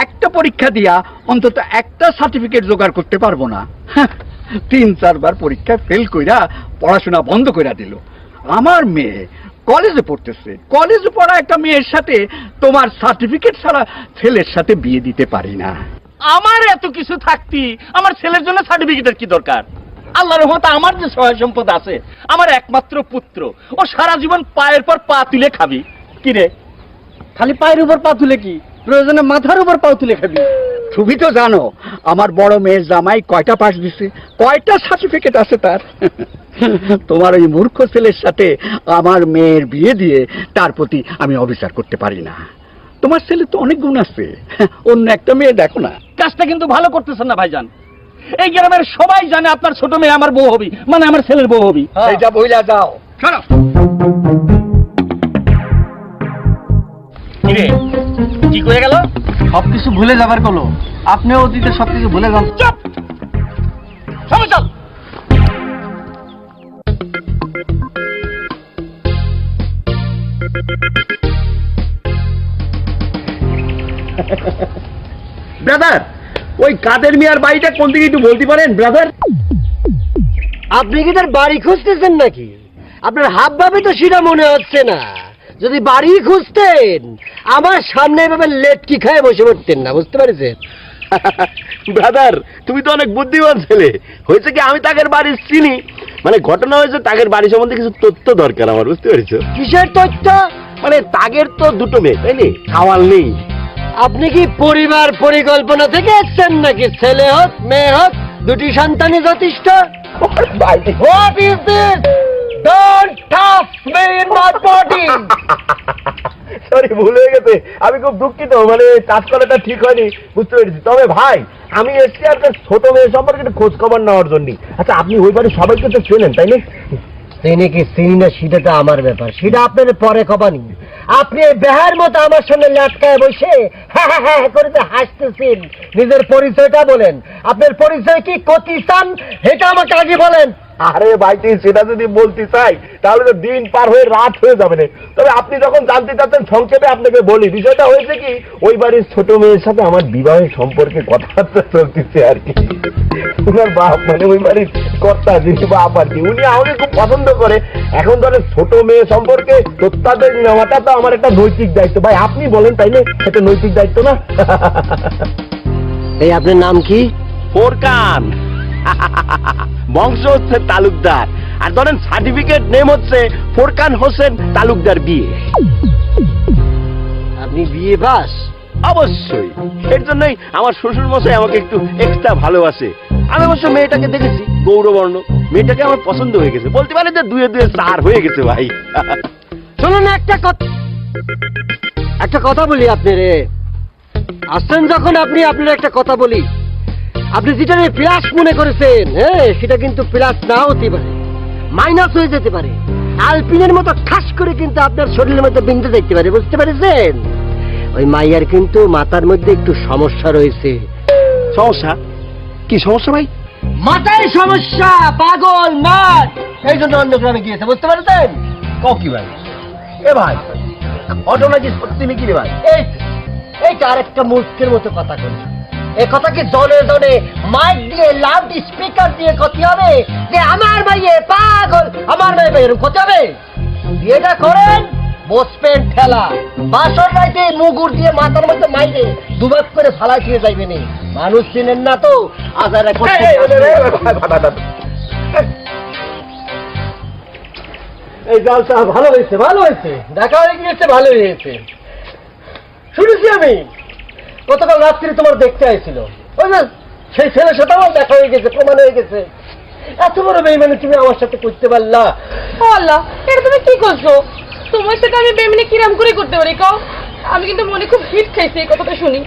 একটা পরীক্ষা দিয়া অন্তত একটা সার্টিফিকেট জোগাড় করতে পারবো না? 3-4 বার পরীক্ষা ফেল কইরা পড়াশোনা বন্ধ কইরা দিল। আমার মেয়ে কলেজে পড়তেছে, কলেজে পড়া একটা মেয়ের সাথে তোমার সার্টিফিকেট ছাড়া ছেলের সাথে বিয়ে দিতে পারি না। আমার এত কিছু থাকতি আমার ছেলের জন্য সার্টিফিকেটের কি দরকার? আল্লাহর রহমতে আমার যে সহায় সম্পদ আছে, আমার একমাত্র পুত্র, ও সারা জীবন পায়ের পর পা তুলে খাবি। কি রে, খালি পায়ের উপর পা তুলে কি, প্রয়োজনে মাথার উপর পা তুলে খাবি? তুমি তো জানো আমার বড় মেয়ের জামাই কয়টা পাস দিছে, কয়টা সার্টিফিকেট আছে তার। তোমার ওই মূর্খ ছেলের সাথে আমার মেয়ের বিয়ে দিয়ে তার প্রতি আমি অবিচার করতে পারি না। তোমার ছেলে তো অনেক গুণ আছে, অন্য একটা মেয়ে দেখো না। কাজটা কিন্তু ভালো করতেছেন না ভাইজান। এই গ্রামের সবাই জানে আপনার ছোট মেয়ে আমার বউ হবি, মানে আমার ছেলের বউ হবি। এইটা বইলা যাও। শোনো, কি রে, কি কয়ে গেল? সবকিছু ভুলে যাবার কলো, আপনিও অতীতে সবকিছু ভুলে যান। চুপ, সামনে চল। ব্রাদার, ওই কাদের মিয়ার বাড়িটা কোন দিকে একটু বলতে পারেন ব্রাদার? আপনি কি তার বাড়ি খুঁজতেছেন নাকি? আপনার হাব ভাবে তো সেটা মনে হচ্ছে না। যদি বাড়ি খুঁজতেন আমার সামনে এভাবে লেটকি খায় বসে পড়তেন না, বুঝতে পারছেন? ব্রাদার, তুমি তো অনেক বুদ্ধিমান ছেলে। হয়েছে কি, আমি তাদের বাড়ি চিনি, মানে ঘটনা হয়েছে তাদের বাড়ি সম্বন্ধে কিছু তথ্য দরকার আমার, বুঝতে পেরেছো? কিসের তথ্য? মানে তাদের তো দুটো মেয়ে, তাই নি, খাওয়াল নেই। আপনি কি পরিবার পরিকল্পনা থেকে এসছেন নাকি? ছেলে হোক মেয়ে হোক দুটি সন্তানই যথেষ্ট। What is this? Don't touch me in my body! Sorry, ভুল হয়ে গেছে, আমি খুব দুঃখিত। মানে কাজ করাটা ঠিক হয়নি, বুঝতে পেরেছি। তবে ভাই, আমি এসছি আপনার ছোট মেয়ে সম্পর্কে একটু খোঁজ খবর নেওয়ার জন্য। আচ্ছা, আপনি ওই বাড়ির সবাইকে তো চেনেন, তাই না? চিনি কি চিনি না সেটা তো আমার ব্যাপার, সেটা আপনার পরে খবানি। আপনি এই বেহার মতো আমার সঙ্গে ল্যাটকায় বসে হ্যাঁ হ্যাঁ হ্যাঁ করে হাসতেছেন। নিজের পরিচয়টা বলেন, আপনার পরিচয় কি কতি চান এটা আমাকে আগে বলেন। আরে ভাইটি, সেটা যদি বলতে চাই তাহলে তো দিন পার হয়ে রাত হয়ে যাবে না। তবে আপনি যখন জানতে চাচ্ছেন সংক্ষেপে আপনাকে বলি। বিষয়টা হয়েছে কি, ওই বাড়ির ছোট মেয়ের সাথে আমার বিবাহের সম্পর্কে কথাবার্তা চলতেছে আর কি। ওনার বাপ, মানে ওই বাড়ির কর্তা যিনি বাপ আর কি, উনি আমাকে খুব পছন্দ করে। এখন ধরেন ছোট মেয়ে সম্পর্কে তথ্যাদের নেওয়াটা তো আমার একটা নৈতিক দায়িত্ব। ভাই আপনি বলেন, তাই না? এটা নৈতিক দায়িত্ব না? এই আপনার নাম কি? ফোরকান। বংশ হচ্ছে তালুকদার, আর ধরেন সার্টিফিকেট নেম হচ্ছে ফোরকান হোসেন তালুকদার বিয়ে। আপনি বিয়ে পাস? অবশ্যই, এর জন্যই আমার শ্বশুর মশাই আমাকে একটু এক্সট্রা ভালোবাসে। আমি অবশ্য মেয়েটাকে দেখেছি, গৌরবর্ণ। মেয়েটাকে আমার পছন্দ হয়ে গেছে, বলতে পারে যে 2 এ 2 4 হয়ে গেছে ভাই। শুনুন, একটা কথা বলি আপনি রে। আসছেন যখন আপনি আপনার একটা কথা বলি। আপনি যেটা প্লাস মনে করেছেন, হ্যাঁ, সেটা কিন্তু প্লাস না হতে পারে, মাইনাস হয়ে যেতে পারে। আলপিনের মতো ঠাস করে কিন্তু আপনার শরীরের মধ্যে বিন্দু দেখতে পারে, বুঝতে পেরেছেন? ওই মাইয়ার কিন্তু মাথার মধ্যে একটু সমস্যা রয়েছে। সমস্যা? কি সমস্যা ভাই? মাথায় সমস্যা, পাগল মার, এই জন্য অন্য গ্রামে গিয়েছে, বুঝতে পারছেন? কি ভাই? এ ভাই, ঘটনা কি সত্যি নাকি রে ভাই? এইটা আরেকটা মূর্খের মতো কথা বলি। এ কথা কি জনে জনে মাইক দিয়ে লাউড স্পিকার দিয়ে ক্ষতি হবে যে আমার মাইয়ে পাগল, আমার মাইয়ে এরকম ক্ষতি হবে? বিয়েটা করেন, বসবেন ঠেলা, বাসর রাইতে মুগুর দিয়ে মাথার মধ্যে মাইরে দুবাক করে ফালাই দিয়ে যাইবেন। মানুষ চিনেন না তো, আজার এই জলটা ভালো হয়েছে, ভালো হয়েছে, দেখা হয়ে গিয়েছে, ভালো হয়েছে। শুনেছি আমি গতকাল রাত্রি তোমার দেখতে আইছিল, ওই না সেই ছেলের সাথে আমার দেখা হয়ে গেছে, প্রমাণ হয়ে গেছে। এত বড় বেইমানি তুমি আমার সাথে করতে পারলা? আল্লাহ, এটা তুমি কি করছো? তোমার সাথে আমি বেইমানি কিরাম করে করতে পারি কও? আমি কিন্তু মনে খুব হিট খাইছি এই কথাটা শুনি।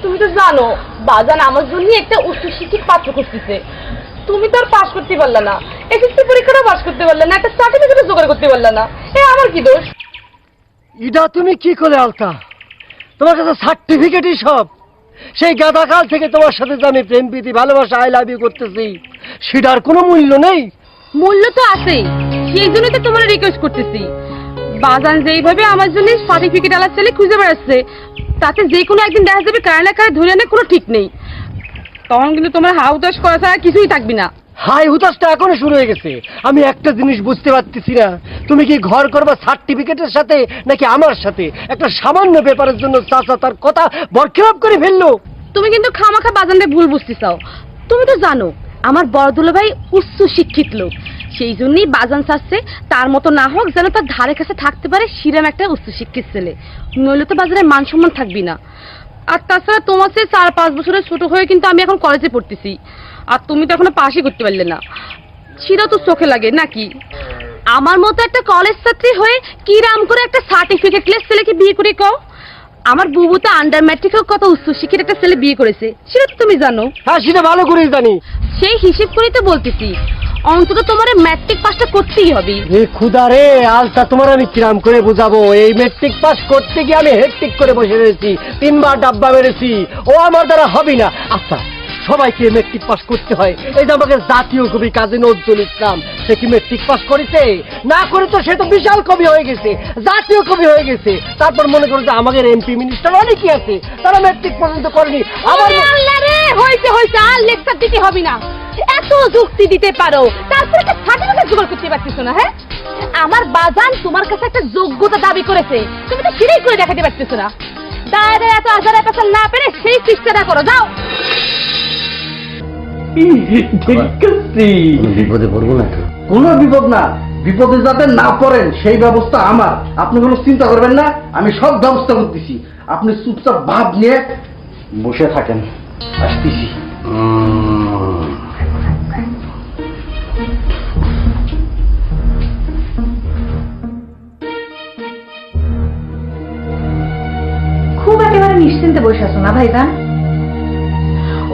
তুমি তো জানো বাজান আমার জন্য একটা উচ্চ শিক্ষিত পাত্র খুঁজতেছে। তুমি তো আর পাস করতে পারলা না, এসএসসি পরীক্ষাটা পাস করতে পারলা না, একটা সার্টিফিকেট জোগাড় করতে পারলা না, এ আমার কি দোষ? এটা তুমি কি করে আলকা? তোমার কাছে সার্টিফিকেটই সব। সেই গাদাকাল থেকে তোমার সাথে যে আমি প্রেম প্রীতি ভালোবাসা আই লাভ ইউ করতেছি, সেটার কোনো মূল্য নেই। মূল্য তো আছেই, সেই জন্যই তো তোমার রিকোয়েস্ট করতেছি। বাজান যেইভাবে আমার জন্য সার্টিফিকেট আলার ছেলে খুঁজে বেড়াচ্ছে, তাতে যে কোনো একদিন দেখা যাবে কারে না কারে ধরে আনে কোনো ঠিক নেই। তখন কিন্তু তোমার হাউদাস করা ছাড়া কিছুই থাকবি না। হাই হুতাশটা এখনো শুরু হয়ে গেছে। আমি একটা জিনিস বুঝতে পারতেছি না, তুমি কি ঘর করবা সার্টিফিকেটের সাথে নাকি আমার সাথে? একটা সামান্য ব্যাপারের জন্য চাচা তার কথা বরখেলাপ করে ফেললো। তুমি কিন্তু খামাখা বাজানরে ভুল বুঝতে চাও। তুমি তো জানো আমার বড়দুলা ভাই উচ্চ শিক্ষিত লোক, সেই জন্যই বাজান চাচ্ছে তার মতো না হোক, যেন তার ধারে কাছে থাকতে পারে সেরকম একটা উচ্চ শিক্ষিত ছেলে, নইলে তো বাজারে মান সম্মান থাকবি না। আর তাছাড়া তোমার চেয়ে 4-5 বছরের ছোট হয়ে কিন্তু আমি এখন কলেজে পড়তেছি, আর তুমি তো এখনো পাশই করতে পারলে না, সেটা তো চোখে লাগে নাকি? আমার মতো একটা কলেজ ছাত্রী হয়ে কি রাম করে একটা সার্টিফিকেটলেস ছেলেকে বিয়ে করে কও? আমার বুবু তো আন্ডার ম্যাট্রিক কত উচ্চ শিক্ষিত একটা ছেলে বিয়ে করেছে, সেটা তো তুমি জানো। হ্যাঁ, সেটা ভালো করেই জানি। সেই হিসেব করেই তো বলতেছি, অন্তত তোমার ম্যাট্রিক পাসটা করতেই হবে। এ খুদা রে, আলতা তোমার আমি কিরাম করে বুঝাবো? এই মেট্রিক পাস করতে গিয়ে আমি হেডটিক করে বসে রয়েছি, 3 বার ডাব্বা মেরেছি, ও আমার দ্বারা হবেই না। আচ্ছা, সবাইকে মেট্রিক পাস করতে হয়, এই যে আমাকে জাতীয় কবি কাজী নজরুল ইসলাম, সে কি মেট্রিক পাস করেছে? না করে তো সে তো বিশাল কবি হয়ে গেছে, জাতীয় কবি হয়ে গেছে। তারপর মনে করো যে আমাদের এমপি মিনিস্টার অনেকই আছে, তারা মেট্রিক পর্যন্ত করেনি। আমার আল্লাহ রে, হইছে হইছে, আর লেকচার দিতে হবে না। এত যুক্তি দিতে পারো, তারপরে একটা সার্টিফিকেট জোগাড় করতে পারতেছো না? হ্যাঁ, আমার বাজান তোমার কাছে একটা যোগ্যতা দাবি করেছে, তুমি তো সেটাই করে দেখাতে পারতেছো না। দাঁড়া এত আজারে পেছন না পেরে সেই চেষ্টাটা করো, যাও। বিপদে পড়বো না তো? কোনো বিপদ না, বিপদে যাতে না পড়েন সেই ব্যবস্থা আমার, আপনি কোনো চিন্তা করবেন না, আমি সব ব্যবস্থা করতেছি। আপনি চুপচাপ ভাব নিয়ে বসে থাকেন, আসতেছি। খুব একেবারে নিশ্চিন্তে বসে আছো না ভাইজান?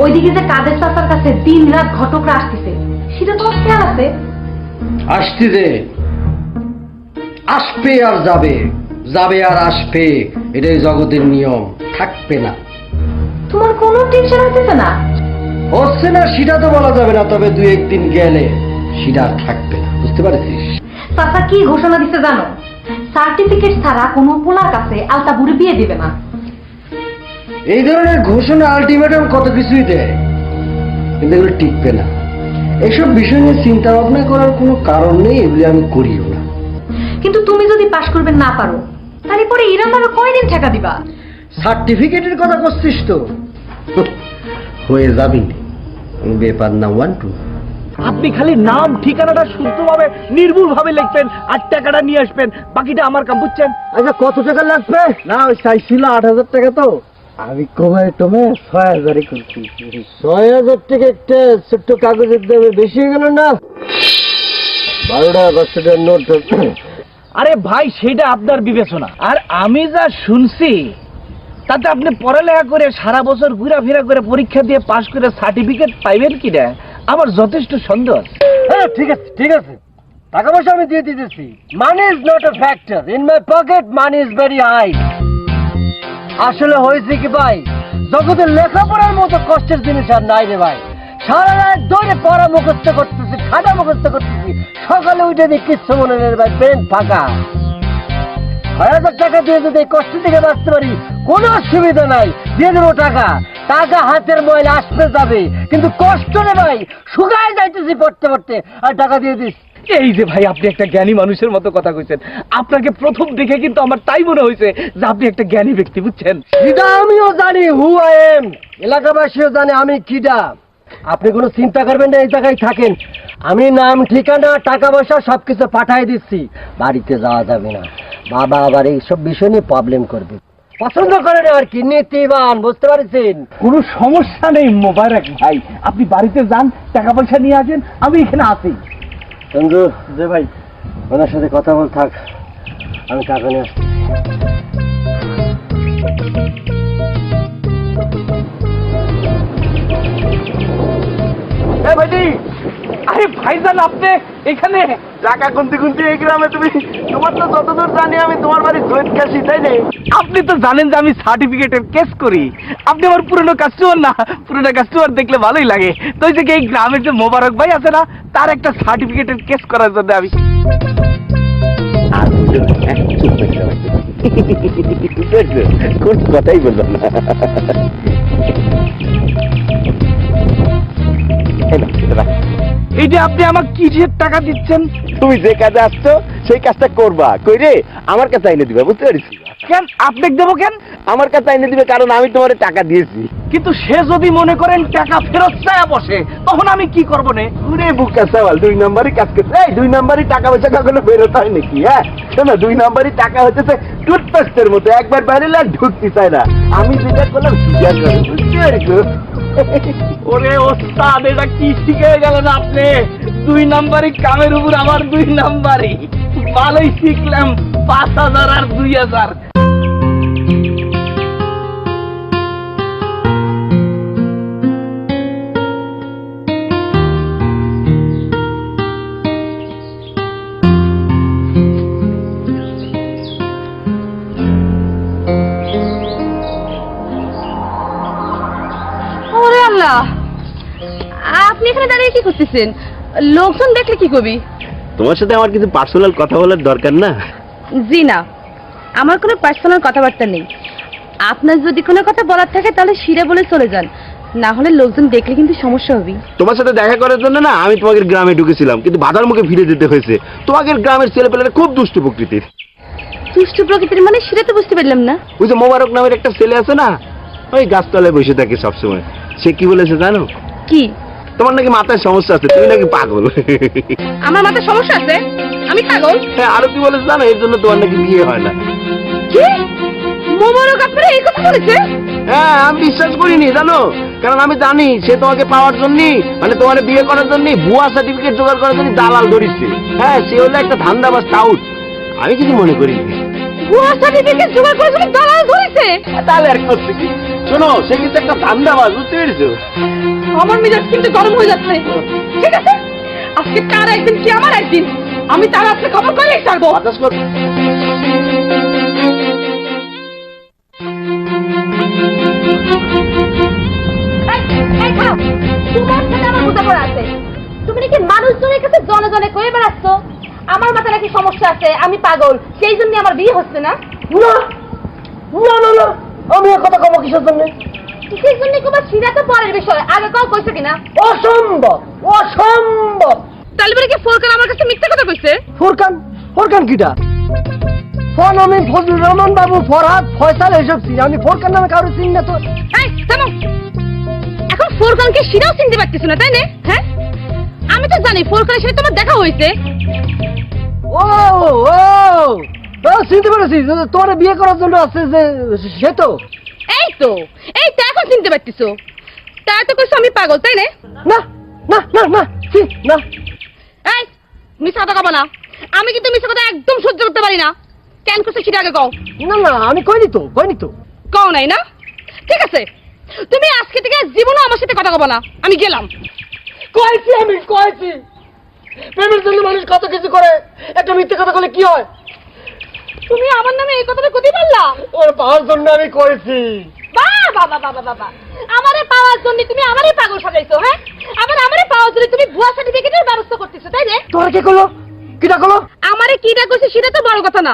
ওইদিকে যে কাদের চাচার কাছে দিন রাত ঘটকরা আসতেছে, সেটা তোমার খেয়াল আছে? আসতেছে, আসবে আর যাবে, যাবে আর আসবে, এটাই জগতের নিয়ম, থাকবে না। তোমার কোনো টেনশন হচ্ছে না? হচ্ছে না সেটা তো বলা যাবে না, তবে 2-1 দিন গেলে সেটা আর থাকবে না, বুঝতে পারছিস? চাচা কি ঘোষণা দিতে জানো? সার্টিফিকেট ছাড়া কোনো পোলার কাছে আলতা বুড়ি বিয়ে দিবে না। এই ধরনের ঘোষণা আলটিমেটাম কত কিছুই দেয়, কিন্তু এগুলো টিকবে না। এসব বিষয় নিয়ে চিন্তা ভাবনা করার কোনো কারণ নেই, এগুলি আমি করিও না। কিন্তু তুমি যদি পাশ করবে না পারো, তারপরে ইরান আরো কয়দিন ঠেকা দিবা? সার্টিফিকেটের কথা করছিস তো, হয়ে যাবি, ব্যাপার না 1-2। আপনি খালি নাম ঠিকানাটা শুদ্ধভাবে নির্ভুল ভাবে লিখবেন আর টাকাটা নিয়ে আসবেন, বাকিটা আমার কাম, বুঝছেন? আচ্ছা, কত টাকা লাগবে? না, ওই চাইছিল 8,000 টাকা, তো আমি কমায় টমে 6,000 করছি। 6,000 টাকা একটা ছোট্ট কাগজের দামে বেশি হয়ে গেল না? 12 টাকা 5 টাকার নোট। আরে ভাই, সেটা আপনার বিবেচনা, আর আমি যা শুনছি তাতে আপনি পড়ালেখা করে সারা বছর ঘোরাফেরা করে পরীক্ষা দিয়ে পাশ করে সার্টিফিকেট পাইবেন কিনা আমার যথেষ্ট সন্দেহ আছে। হ্যাঁ, ঠিক আছে ঠিক আছে, টাকা পয়সা আমি দিয়ে দিতেছি। Money is not a factor in my pocket, money is very high. আসলে হয়েছে কি ভাই, জগতে লেখাপড়ার মতো কষ্টের জিনিস আর নাই রে ভাই। সারা রাত ধরে পড়া মুখস্থ করতেছি, খাতা মুখস্থ করতেছি, সকালে উঠে দিয়ে কিচ্ছু মনে নেই ভাই, ব্রেন ফাঁকা। 6,000 টাকা দিয়ে যদি এই কষ্ট থেকে বাঁচতে পারি, কোনো অসুবিধা নাই, দিয়ে দেবো টাকা। টাকা হাতের ময়লা আসতে যাবে, কিন্তু কষ্ট রে ভাই, শুকায় যাইতেছি পড়তে পড়তে, আর টাকা দিয়ে দিস। এই যে ভাই, আপনি একটা জ্ঞানী মানুষের মতো কথা কইছেন, আপনাকে প্রথম দেখে কিন্তু আমার তাই মনে হয়েছে যে আপনি একটা জ্ঞানী ব্যক্তি, বুঝছেন? এটা আমিও জানি, হু আই এম, এলাকাবাসীও জানে আমি কিডা। আপনি কোনো চিন্তা করবেন না, এই জায়গায় থাকেন, আমি নাম ঠিকানা টাকা পয়সা সবকিছু পাঠাই দিচ্ছি। বাড়িতে যাওয়া যাবে না, বাবা আবার এইসব বিষয় নিয়ে প্রবলেম করবে, পছন্দ করে না আর কি, নীতিবান, বুঝতে পারছেন? কোনো সমস্যা নেই মোবারক ভাই, আপনি বাড়িতে যান, টাকা পয়সা নিয়ে আসেন, আমি এখানে আছি। চন্দ্র, যে ভাই ওনার সাথে কথা বল, থাক, আমি টাকা নিয়ে আসছি। ভাইটি, আরে ভাইজান, আপনি এখানে? টাকা গুনতে গুনতে এই গ্রামে তুমি, তোমার তো যতদূর জানি আমি তোমার বাড়ি জয়েন্ট ক্যাশি, তাই না? আপনি তো জানেন যে আমি সার্টিফিকেটের কেস করি, আপনি আমার পুরনো কাস্টমার না, পুরনো কাস্টমার দেখলে ভালোই লাগে। তো ওই যে এই গ্রামের যে মোবারক ভাই আছে না, তার একটা সার্টিফিকেটের কেস করার জন্য আমি। কোন কথাই বললো না। এই যে আপনি আমাকে কিসের টাকা দিচ্ছেন? তুমি যে কাজে আসছো সেই কাজটা করবা, কইরে আমার কাছে এনে দিবা, বুঝতে পারছি? কেন আপনাকে দেবো কেন? আমার কাছে এনে দিবে, কারণ আমি তোমার টাকা দিয়েছি। কিন্তু সে যদি মনে করেন টাকা ফেরত চায় বসে, তখন আমি কি করবো নে? ওরে বুকা সওয়াল, 2 নাম্বারই কাজ করছে। এই 2 নাম্বারই টাকা পয়সা কখনো ফেরত হয় নাকি? হ্যাঁ শোনো, 2 নাম্বারই টাকা হচ্ছে টুথপেস্টের মতো, একবার বাড়িলে আর ঢুকতে চায় না। আমি যেটা করলাম সেটা করো, বুঝতে পারছো? ওরে ওস্তাদ, এটা কি শিখে গেলেন আপনি? 2 নাম্বারই কামের উপর আমার 2 নাম্বারই। ভালোই শিখলাম, 5000 আর 2000। ওরে আল্লাহ, আপনি এখানে দাঁড়িয়ে কি করতেছেন? লোকজন দেখলে কি কবি? তোমার সাথে আমার কিছু পার্সোনাল কথা বলার দরকার না? জি না, আমার কোনো পার্সোনাল কথাবার্তা নেই। আপনার যদি কোনো কথা বলার থাকে তাহলে শিরে বলে চলে যান, না হলে লোকজন দেখলে কিন্তু সমস্যা হবে। তোমার সাথে দেখা করার জন্য না আমি তোমাদের গ্রামে ঢুকেছিলাম, কিন্তু বাধার মুখে ফিরে যেতে হয়েছে। তোমাদের গ্রামের ছেলেপেলেরা খুব দুষ্টু প্রকৃতির। দুষ্ট প্রকৃতির মানে সেটা তো বুঝতে পারলাম না। ওই যে মোবারক নামের একটা ছেলে আছে না, ওই গাছতলায় বসে থাকে সবসময়। সে কি বলেছে জানো? কি? তোমার নাকি মাথায় সমস্যা আছে, তুমি নাকি পাগল। আমার মাথায় সমস্যা আছে? আমি পাগল? হ্যাঁ, আরো কি বলেছে জানো? এর জন্য তোমার নাকি বিয়ে হয় না। কি? মোবারক আপনারা এই কথা বলেছে? হ্যাঁ, আমি বিশ্বাস করিনি জানো, কারণ আমি জানি সে তোমাকে পাওয়ার জন্য, মানে তোমার বিয়ে করার জন্য ভুয়া সার্টিফিকেট জোগাড় করার জন্য দালাল ধরিছে। হ্যাঁ, সে হলো একটা ধান্দাবাজ টাউট। আমি কিছু মনে করিনি। ভুয়া সার্টিফিকেট জোগাড় করে জন্য দালাল ধরেছে? তাহলে আর করছে কি? শোনো, সে কিন্তু একটা ধান্দাবাজ, বুঝতে পেরেছো? আমার মেজাজ কিন্তু গরম হয়ে যাচ্ছে। ঠিক আছে, আজকে তার একদিন কি আমার একদিন, আমি তার হাতে খবর করে ছাড়বো। বাতাস কর। তোমার সাথে আমার বোঝাপড়া আছে। তুমি নাকি মানুষজনের কাছে জনে জনে করে বেড়াচ্ছ আমার মাথায় নাকি সমস্যা আছে, আমি পাগল, সেই জন্য আমার বিয়ে হচ্ছে না। না না না না, আমি এ কথা কব কিসের জন্য? কিসের জন্য তোমার সেটা তো পরের বিষয়, আগে কাউ কইছে কিনা? অসম্ভব, অসম্ভব। তাহলে বলে কি ফোরকান আমার কাছে মিথ্যা কথা কইছে? ফোরকান? ফোরকান কিটা? ফোন আমি ফজলুর রহমান বাবু, ফরহাদ, ফয়সাল এসব চিনি, আমি ফোরকান নামে কারো চিনি না তো। এই থামো, এখন ফোরকানকে সেটাও চিনতে পারতেছ না তাই না? হ্যাঁ, আমি তো জানি ফোরকানের সাথে তোমার দেখা হয়েছে। ও ও ও, চিনতে পেরেছি, তোমার বিয়ে করার জন্য আছে যে, সে তো। এই তো এখন চিনতে পারতেছ। তাই তো কইছো আমি পাগল তাই না? না না না না, ছি, না। এই মিথ্যা কথা কব না, আমি কিন্তু মিথ্যা কথা একদম সহ্য করতে পারি না। কেন করছো সেটা আগে কও। না না, আমি কইনি তো, কইনি তো। কও নাই না? ঠিক আছে, তুমি আজকে থেকে জীবনে আমার সাথে কথা কব না, আমি গেলাম। কয়েছি, আমি কয়েছি, প্রেমের জন্য মানুষ কত কিছু করে, একটা মিথ্যে কথা বলে কি হয়? তুমি আমার নামে এই কথাটা কইতে পারলা? ওর পাওয়ার জন্য আমি করেছি। বাবা বাবা বাবা বাবা, আমারে পাওয়ার জন্য তুমি আমারে পাগল সাজাইছো। হ্যাঁ, আবার আমারে পাওয়ার জন্য তুমি ভুয়া সার্টিফিকেটের ব্যবস্থা করতেছো তাই না? তোর কি করলো? কিটা করলো? আমারে কিটা কইছে সেটা তো বড় কথা না,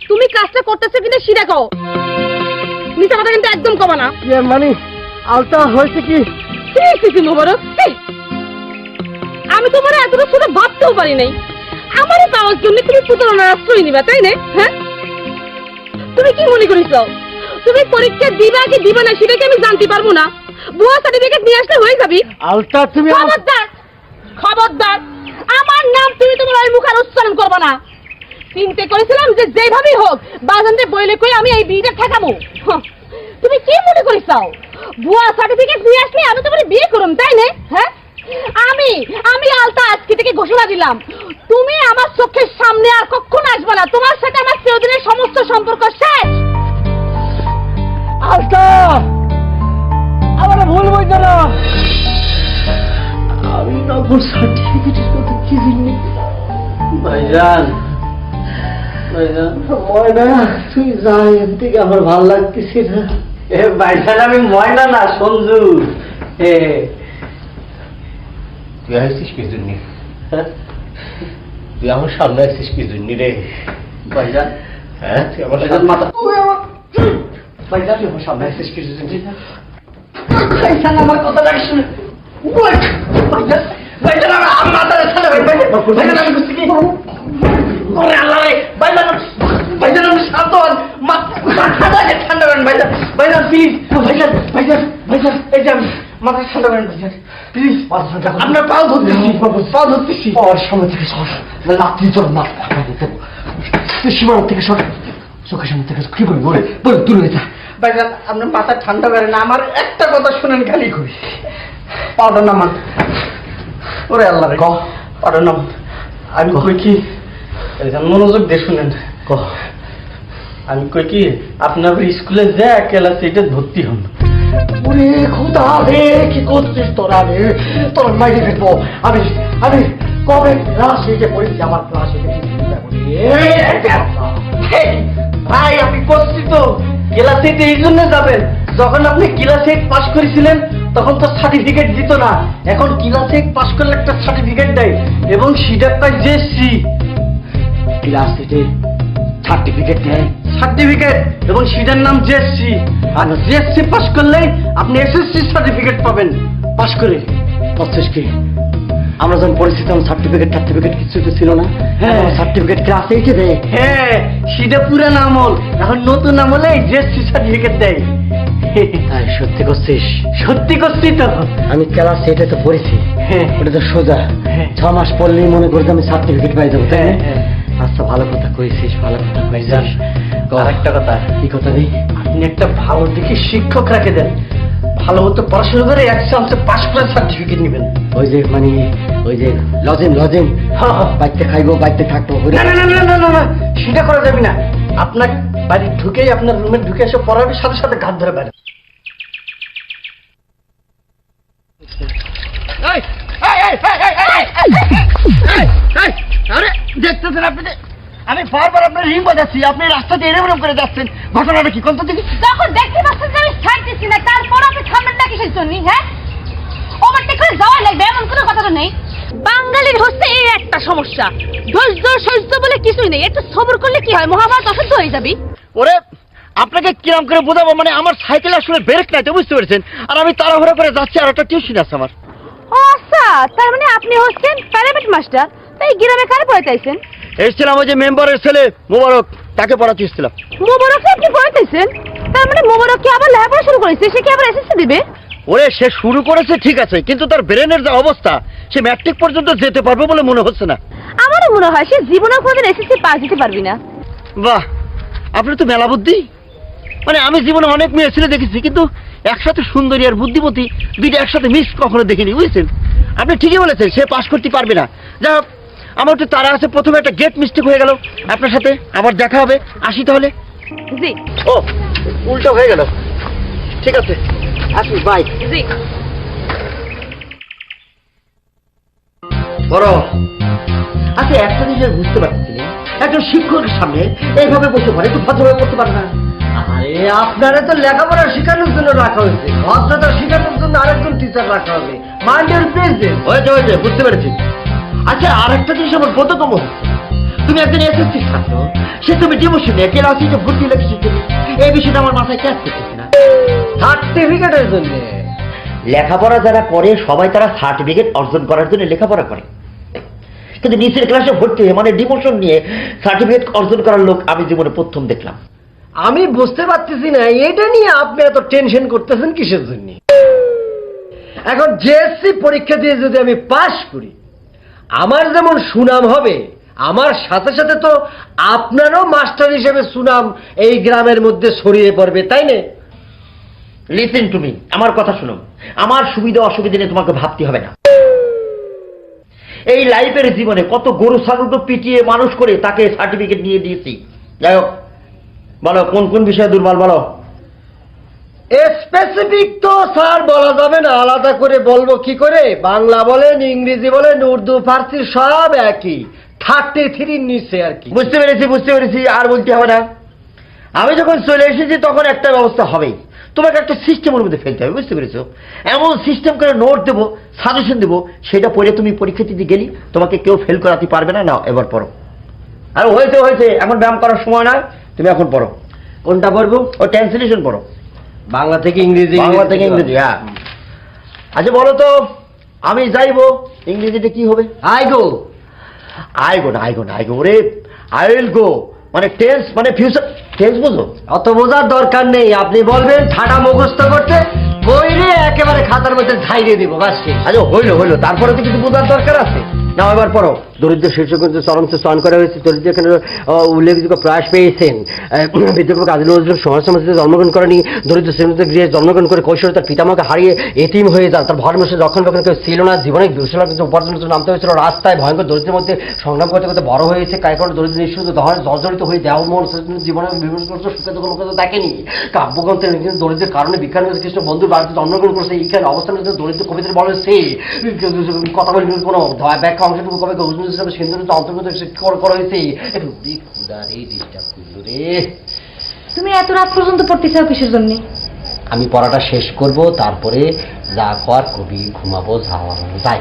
তুমি কাজটা করতেছো কিনা সেটা কও। মিথ্যা কথা কিন্তু একদম কবা না। মানে আলতা হয়েছে কি? মোবারক, আমি তোমার এতটা ছোট ভাবতেও পারি নাই। আমারে পাওয়ার জন্য তুমি প্রতারণার আশ্রয় নিবা তাই না? হ্যাঁ, তুমি কি মনে করিস তুমি পরীক্ষা দিবা কি দিবা না সেটা কি আমি জানতে পারবো না? ভুয়া সার্টিফিকেট নিয়ে আসলে হয়ে যাবি। আলতা তুমি খবরদার, খবরদার, আমার নাম তুমি তোমার ওই মুখ আর উচ্চারণ করবে না। চিন্তা করেছিলাম যে যেভাবেই হোক বাজানতে বইলে কই আমি এই বিয়েটা ঠেকাবো। তুমি কি মনে করিস ভুয়া সার্টিফিকেট নিয়ে আসলে আমি তোমার বিয়ে করুম তাই না? হ্যাঁ, আমি আমি আলতা আজকে থেকে ঘোষণা দিলাম, তুমি আমার চোখের সামনে আর কখনো আসবে না। তোমার সাথে আমার চিরদিনের সমস্ত সম্পর্ক শেষ। আলতা, আমার ভুল বলতো না, আমি নকল সার্টিফিকেটের কথা কি জানি। ভাইজান, ভাইজান, ময়না তুই যাই, এর থেকে আমার ভাল লাগতেছে না। এ ভাইজান, আমি ময়না না, সঞ্জু। তুই আসছিস কি জন্য? তুই আমার সামনে আসছিস কি জন্য রে? ভাইজান, হ্যাঁ তুই আমার ভাইজান মাথা ভাইজান আমার সামনে এসেছিস কিছু ভাইজান আমার কথাটা শুনে ভাইজান ভাইজান আমার মাথা ঠান্ডা ভাইজান আমি বুঝছি কি ওরে আল্লাহ রে ভাইজান ভাইজান আমি শান্ত হন মাথা ঠান্ডা করেন ভাইজান ভাইজান প্লিজ ভাইজান ভাইজান ভাইজান এই যে মাথা ঠান্ডা করেন ভাইজান প্লিজ আপনার পাও ধরতেছি পাওয়ার সামনে থেকে সর লাত্রি তোর মাথা সীমানা থেকে সর চোখের সামনে থেকে কি বলি বলে বলে দূরে যা ভাইজান আপনার মাথা ঠান্ডা করেন না আমার একটা কথা শুনেন খালি করি পাউডার নামান ওরে আল্লাহ রে পাউডার নামান আমি কই কি মনোযোগ দিয়ে শুনেন আমি কই কি আপনার স্কুলে যা ক্লাস এইটা ভর্তি হন ওরে খোদা রে কি করছিস তোরা রে তোর মাইরে ফেলবো আমি আমি কবে ক্লাস এইটা পড়েছি আমার ক্লাস ভাই আপনি করছি তো ক্লাস এইট এই জন্য যাবেন যখন আপনি ক্লাস 8 পাস করেছিলেন তখন তো সার্টিফিকেট দিত না এখন ক্লাস 8 পাস করলে একটা সার্টিফিকেট দেয় এবং সেটা একটা জেসি ক্লাস 8 সার্টিফিকেট দেয় সার্টিফিকেট এবং সেটার নাম জেসি আর জেসি পাস করলে আপনি এসএসসি সার্টিফিকেট পাবেন পাস করে বুঝছিস কি আমরা যখন পড়েছি তখন সার্টিফিকেট কিছু তো ছিল না হ্যাঁ সার্টিফিকেট ক্লাস 8 দেয় হ্যাঁ সেটা পুরান আমল এখন নতুন আমলে জেসি সার্টিফিকেট দেয় সত্যি করছিস সত্যি করছি তো আমি ক্লাস 8 তো পড়েছি ওটা তো সোজা 6 মাস পড়লেই মনে করতে আমি সার্টিফিকেট পাই যাবো তাই আচ্ছা ভালো কথা কইছিস ভালো কথা কইছিস আরেকটা কথা কি কথা নেই আপনি একটা ভালো দেখে শিক্ষক রাখে দেন ভালো মতো পড়াশোনা করে এক্সামসে পাস করে সার্টিফিকেট নেবেন ওই যে মানে ওই যে লজেন বাইতে খাইবো বাইতে থাকবো না না না না না না সেটা করা যাবে না আপনার বাড়ি ঢুকেই আপনার রুমে ঢুকে এসে পড়াবে সাথে সাথে ঘাট ধরে বাইরে আরে দেখতেছেন আপনি আমি বারবার আপনার রিং বাজাচ্ছি আপনি রাস্তাতে এরকম করে যাচ্ছেন ঘটনাটা কি কোনটা দেখি যখন দেখতে পাচ্ছেন যে আমি ছাড়তেছি না তারপর আপনি থামবেন না কিসের জন্য হ্যাঁ ওভারটেক করে যাওয়া লাগবে এমন কোনো কথা তো নেই বাঙালির হচ্ছে এই একটা সমস্যা ধৈর্য সহ্য বলে কিছুই নেই একটু সবর করলে কি হয় মহাভারত অসহ্য হয়ে যাবি ওরে আপনাকে কিরম করে বোঝাবো মানে আমার সাইকেল আসলে ব্রেক নাই তো বুঝতে পেরেছেন আর আমি তাড়াহুড়ো করে যাচ্ছি আর একটা টিউশন আছে আমার ও আচ্ছা তার মানে আপনি হচ্ছেন প্রাইভেট মাস্টার তাই গ্রামে কারে পড়াইতেছেন এসেছিলাম ওই যে মেম্বারের ছেলে মোবারক তাকে পড়াতে এসেছিলাম মোবারককে আপনি পড়াইতেছেন তার মানে মোবারক কি আবার লেখাপড়া শুরু করেছে সে কি আবার এসএসসি দিবে ওরে সে শুরু করেছে ঠিক আছে কিন্তু তার ব্রেনের যে অবস্থা সে ম্যাট্রিক পর্যন্ত যেতে পারবে বলে মনে হচ্ছে না আমারও মনে হয় সে জীবনে কোনোদিন এসএসসি পাস দিতে পারবি না বাহ আপনি তো মেলা বুদ্ধি মানে আমি জীবনে অনেক মেয়ে ছেলে দেখেছি কিন্তু একসাথে সুন্দরী আর বুদ্ধিমতী দুইটা একসাথে মিক্স কখনো দেখিনি বুঝছেন আপনি ঠিকই বলেছেন সে পাস করতে পারবে না যা হোক আমার তো তারা আছে প্রথমে একটা গেট মিস্টেক হয়ে গেল আপনার সাথে আবার দেখা হবে আসি তাহলে জি ও উল্টো হয়ে গেল ঠিক আছে আসি বাই জি বড় আচ্ছা একটা জিনিস বুঝতে পারছি একজন শিক্ষকের সামনে এইভাবে বসে পড়ে একটু ভদ্রভাবে করতে পারে না আরে আপনারা তো লেখাপড়া শেখানোর জন্য রাখা হয়েছে ভদ্রতা শেখানোর জন্য আরেকজন টিচার রাখা হবে মাইন্ড ইওর বিজনেস হয়েছে বুঝতে পেরেছি আচ্ছা আরেকটা জিনিস আমার বোধগম্য তুমি একজন এসএসসি ছাত্র সে তুমি ডিমোশনে ক্লাসে যে ভর্তি লেগেছি এই বিষয়টা আমার মাথায় ক্যাচ করতেছে না সার্টিফিকেটের জন্য লেখাপড়া যারা করে সবাই তারা সার্টিফিকেট অর্জন করার জন্য লেখাপড়া করে কিন্তু নিচের ক্লাসে ভর্তি হয়ে মানে ডিমোশন নিয়ে সার্টিফিকেট অর্জন করার লোক আমি জীবনে প্রথম দেখলাম আমি বুঝতে পারতেছি না এটা নিয়ে আপনি এত টেনশন করতেছেন কিসের জন্য এখন জেএসসি পরীক্ষা দিয়ে যদি আমি পাশ করি আমার যেমন সুনাম হবে আমার সাথে সাথে তো আপনারও মাস্টার হিসেবে সুনাম এই গ্রামের মধ্যে ছড়িয়ে পড়বে তাই না লিসেন টু মি আমার কথা শুনো আমার সুবিধা অসুবিধা নিয়ে তোমাকে ভাবতে হবে না এই লাইফের জীবনে কত গরু ছাগল তো পিটিয়ে মানুষ করে তাকে সার্টিফিকেট নিয়ে দিয়েছি যাই হোক বলো কোন কোন বিষয়ে দুর্বল বলো স্পেসিফিক তো স্যার বলা যাবে না আলাদা করে বলবো কি করে বাংলা বলেন ইংরেজি বলেন উর্দু ফার্সি সব একই 33 নিচে আর কি বুঝতে পেরেছি আর বলতে হবে না আমি যখন চলে এসেছি তখন একটা ব্যবস্থা হবেই তোমাকে একটা সিস্টেমের মধ্যে ফেলতে হবে বুঝতে পেরেছো এমন সিস্টেম করে নোট দেবো সাজেশন দেবো সেটা পড়ে তুমি পরীক্ষা দিতে গেলি তোমাকে কেউ ফেল করাতে পারবে না নাও এবার পড়ো আরে হয়েছে হয়েছে, এখন ব্যায়াম করার সময় নয়, তুমি এখন পড়ো। কোনটা পড়বো? ও ট্রান্সলেশন পড়ো, বাংলা থেকে ইংরেজি। বাংলা থেকে ইংরেজি, হ্যাঁ। আচ্ছা বলো তো, আমি যাইবো ইংরেজিতে কি হবে? I go. আই গো না, আই গো না, আই গো, ওরে আই উইল গো মানে টেন্স, মানে ফিউচার টেন্স, বুঝো? অত বোঝার দরকার নেই, আপনি বলবেন ঠাডা মুখস্থ করতে, বইরে একেবারে খাতার মধ্যে ঝাইরে দিব, বাস। আচ্ছা হইলো হইলো, তারপরে তো কিছু বোঝার দরকার আছে। না এবার পড়ো। দরিদ্র শীর্ষক চরমতে চয়ন করা হয়েছে, দরিদ্র এখানে উল্লেখযোগ্য প্রয়াস পেয়েছেন। বিদ্যাপতি কাজী নজরুল সমাজ সমাজে জন্মগ্রহণ করেনি, দরিদ্র শ্রেণীতে গৃহে জন্মগ্রহণ করে কৈশোরে তার পিতামাকে হারিয়ে এতিম হয়ে যান। তার ভরমেশে রক্ষণবেক্ষণ কেউ ছিল না, জীবনে দুঃশলা কিন্তু উপার্জনের জন্য নামতে হয়েছিল রাস্তায়, ভয়ঙ্কর দরিদ্রের মধ্যে সংগ্রাম করতে করতে বড় হয়েছে। কায়কর দরিদ্র নিঃশুদ্ধ দহনে জর্জরিত হয়ে দেহ মন জীবনে বিভিন্ন সুখে দুঃখ মুখে দেখেনি। কাব্যগ্রন্থের দরিদ্রের কারণে বিজ্ঞান কৃষ্ণ বন্ধুর বাড়িতে জন্মগ্রহণ করেছে, এইখানে অবস্থান দরিদ্র কবিদের বলে সে কথা বলি কোনো ব্যাখ্যা অংশটুকু কবে হিসাবে সিন্ধুর অন্তর্গত করা হয়েছে। একটু ডিস্টার্ব করলো রে। তুমি এত রাত পর্যন্ত পড়তে চাও কিসের জন্য? আমি পড়াটা শেষ করব, তারপরে যা কর কবি, ঘুমাবো, যাই।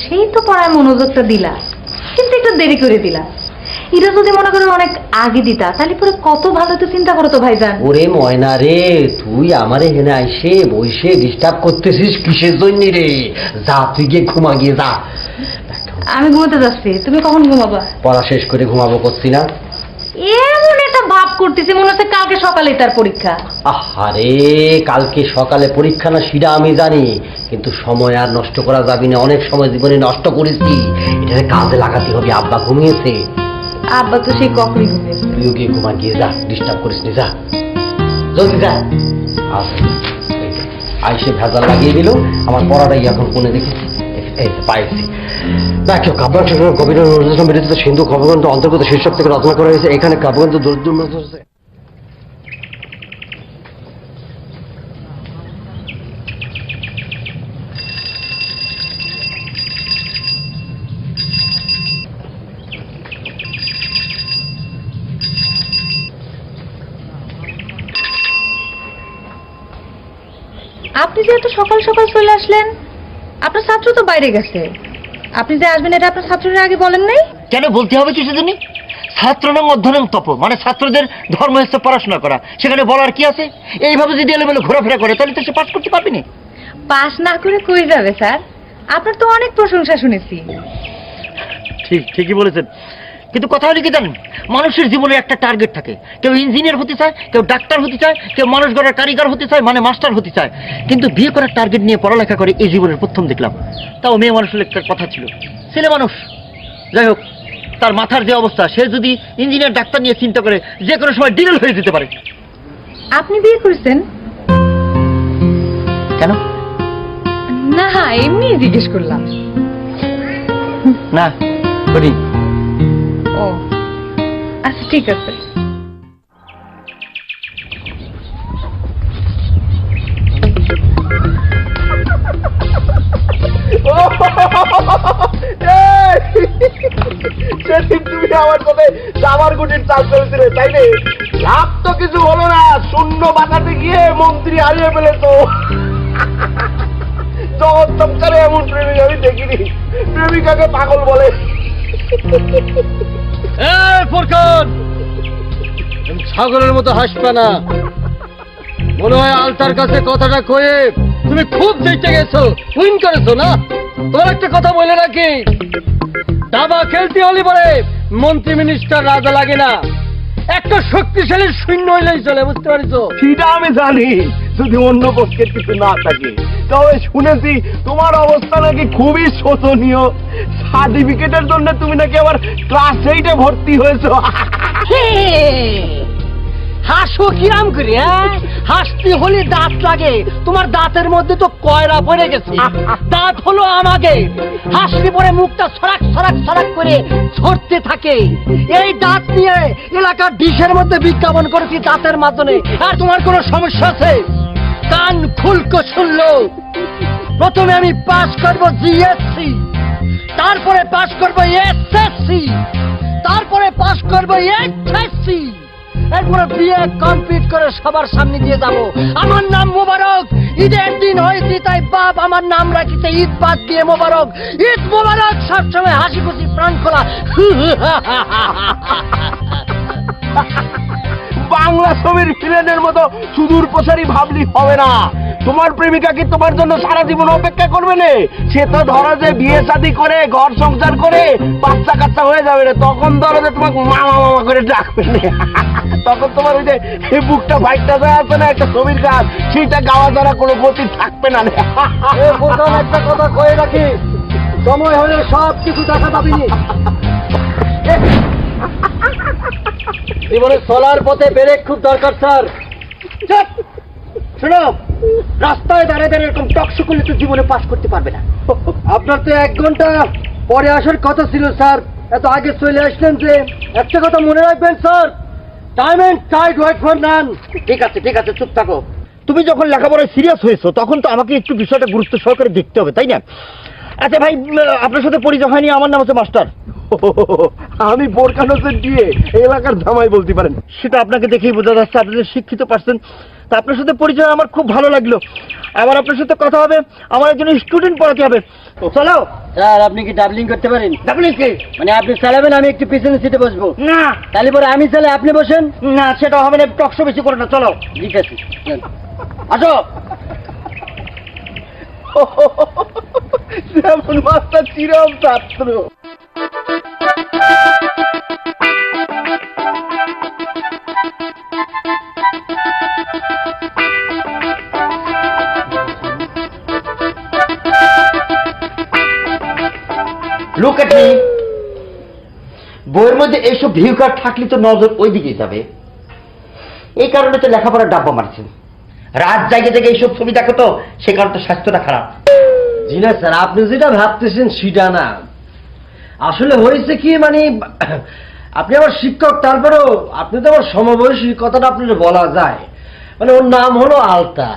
সেই তো পড়ায় মনোযোগটা দিলা, কিন্তু একটু দেরি করে দিলা। এটা যদি মনে করো অনেক আগে দিতা, তাহলে পরে কত ভালো তো চিন্তা করো তো ভাইজান। ওরে ময়না রে, তুই আমার এখানে আইসে বসে ডিস্টার্ব করতেছিস কিসের জন্য রে? যা তুই গিয়ে ঘুমা, গিয়ে যা। আমি ঘুমাতে যাচ্ছি, তুমি কখন ঘুমাবা? পড়া শেষ করে ঘুমাবো করছি না? এমন একটা ভাব করতেছে মনে হচ্ছে কালকে সকালে তার পরীক্ষা। আরে কালকে সকালে পরীক্ষা না সেটা আমি জানি, কিন্তু সময় আর নষ্ট করা যাবে না, অনেক সময় জীবনে নষ্ট করেছি, এটা কাজে লাগাতে হবে। আব্বা ঘুমিয়েছে? আব্বা তো সেই কখনই ঘুমিয়েছে। তুইও গিয়ে ঘুমা, গিয়ে যা, ডিস্টার্ব করিস নি, যা জলদি যা। আইসে ভেজাল লাগিয়ে দিল, আমার পড়াটাই এখন কোনে দেখেছি, পাইছি। দেখো কাব্যাংশ কবির বিরোধিত সিন্ধু কাব্যগ্রন্থ অন্তর্গত শীর্ষক থেকে রচনা করা হয়েছে। এখানে কাব্যগ্রন্থ দরিদ্র আপনি যে এত সকাল সকাল চলে আসলেন, আপনার ছাত্র তো বাইরে গেছে, আপনি যে আসবেন এটা আপনার ছাত্ররা আগে বলেন নাই? কেন বলতে হবে কিছু জানি? ছাত্র নং অধ্যয়ন তপ, মানে ছাত্রদের ধর্ম হচ্ছে পড়াশোনা করা, সেখানে বলার কি আছে? এইভাবে যদি এলোমেলো ঘোরাফেরা করে তাহলে তো সে পাস করতে পারবে না। পাস না করে কই যাবে স্যার? আপনার তো অনেক প্রশংসা শুনেছি। ঠিকই বলেছেন, কিন্তু কথা হলে কি জানেন, মানুষের জীবনে একটা টার্গেট থাকে। কেউ ইঞ্জিনিয়ার হতে চায়, কেউ ডাক্তার হতে চায়, কেউ মানুষ গড়ার কারিগর হতে চায়, মানে মাস্টার হতে চায়, কিন্তু বিয়ে করার টার্গেট নিয়ে পড়ালেখা করে এই জীবনের প্রথম দেখলাম। তাও মেয়ে মানুষের একটা কথা ছিল, ছেলে মানুষ। যাই হোক, তার মাথার যে অবস্থা, সে যদি ইঞ্জিনিয়ার ডাক্তার নিয়ে চিন্তা করে যে কোনো সময় ডিরেল হয়ে যেতে পারে। আপনি বিয়ে করেছেন? কেন? না এমনি জিজ্ঞেস করলাম। না করি। ও আচ্ছা ঠিক আছে। সেদিন তুমি আমার সাথে জামার গুটির চাল করেছিলে, তাই না? লাভ তো কিছু হলো না, শূন্য বাঁচাতে গিয়ে মন্ত্রী হারিয়ে ফেলেছো। জগৎ চমকারে এমন প্রেমিক আমি দেখিনি, প্রেমিকাকে পাগল বলে। ছাগলের মতো হাসবে না, মনে হয় আলতার কাছে কথাটা কয়ে তুমি খুব জিতে গেছো, উইন করেছো না? তোমার একটা কথা বলে নাকি, দাবা খেলতে হলে পরে মন্ত্রী মিনিস্টার রাজা লাগে না, একটা শক্তিশালী সৈন্য হইলেই চলে, বুঝতে পারছো? সেটা আমি জানি, যদি অন্য পক্ষের কিছু না থাকে। তবে শুনেছি তোমার অবস্থা নাকি খুবই শোচনীয়, সার্টিফিকেটের জন্য তুমি নাকি আবার ক্লাস 8-এ ভর্তি হয়েছো। হাসো কিরাম করে? হাসতে হলে দাঁত লাগে, তোমার দাঁতের মধ্যে তো কয়রা পড়ে গেছে, দাঁত হলো আমাকে। হাসলে পরে মুখটা সরাক সরাক সরাক করে ছড়তে থাকে। এই দাঁত নিয়ে এলাকার ডিশের মধ্যে বিজ্ঞাপন করেছি দাঁতের মাধ্যমে। আর তোমার কোনো সমস্যা আছে? কান খুলকো শুনলো, প্রথমে আমি পাস করব জিএসসি, তারপরে পাস করব এসএসসি, তারপরে পাস করব এইচএসসি, এরপরে বিএ কমপ্লিট করে সবার সামনে দিয়ে যাব। আমার নাম মোবারক, ঈদের দিন হয়েছে, তাই বাপ আমার নাম রাখিতে ঈদ বাদ দিয়ে মোবারক। ঈদ মোবারক, সবসময় হাসি খুশি প্রাণ খোলা। বাংলা ছবির ভিলেনের মতো সুদূর প্রসারী ভাবলি হবে না। তোমার প্রেমিকা কি তোমার জন্য সারা জীবন অপেক্ষা করবে না? সে তো ধরো যে বিয়ে শাদী করে ঘর সংসার করে বাচ্চা কাচ্চা হয়ে যাবে না, তখন ধরো যে তোমাকে মামা মামা করে ডাকবে না। তখন তোমার ওই যে বুকটা ভাইটটা দেওয়া আছে না একটা ছবির কাজ, সেইটা গাওয়া দ্বারা কোনো গতি থাকবে না। প্রথম একটা কথা কয়ে রাখি, সময় হলে সব কিছু দেখা পাবিনি। জীবনে চলার পথে ব্রেক খুব দরকার স্যার। শোনো, রাস্তায় দাঁড়িয়ে দাঁড়িয়ে এরকম টকশো করলে তো জীবনে পাস করতে পারবে না। আপনার তো 1 ঘন্টা পরে আসার কথা ছিল স্যার, এত আগে চলে আসলেন যে। একটা কথা মনে রাখবেন sir, time and tide wait for none. ঠিক আছে ঠিক আছে, চুপ থাকো। তুমি যখন লেখাপড়ায় সিরিয়াস হয়েছো তখন তো আমাকে একটু বিষয়টা গুরুত্ব সহকারে দেখতে হবে, তাই না? আচ্ছা ভাই, আপনার সাথে পরিচয় হয়নি, আমার নাম হচ্ছে মাস্টার। আমি বোরকানোসের দিয়ে এলাকার জামাই বলতে পারেন। সেটা আপনাকে দেখেই বোঝা যাচ্ছে, আপনি যে শিক্ষিত পারছেন। তা আপনার সাথে পরিচয় আমার খুব ভালো লাগলো। আবার আপনার সাথে কথা হবে, আমার একজন স্টুডেন্ট পড়াতে হবে। চলো স্যার, আপনি কি ডাবলিং করতে পারেন? ডাবলিং কি? মানে আপনি চালাবেন, আমি একটু পিছনের সিটে বসবো। না তাহলে পরে আমি চালে আপনি বসেন। না, সেটা হবে না, টকশো বেশি করে না। চলো। ঠিক আছে, আসো। যেমন মাস্টার চিরম ছাত্র। Look at me. বইয়ের মধ্যে এইসব ভিউ কার্ড থাকলে তো নজর ওই দিকেই যাবে। এই কারণে তো লেখাপড়ার ডাব্বা মারছেন। রাত জাগে থেকে এইসব ছবি দেখো তো, সে কারণে তো স্বাস্থ্যটা খারাপ। জি না স্যার, আপনি যেটা ভাবতেছেন সেটা না। আসলে হয়েছে কি, মানে আপনি আমার শিক্ষক, তারপরেও আপনি তো আমার সমবয়সী, কথাটা আপনার বলা যায়। মানে ওর নাম হলো আলতা।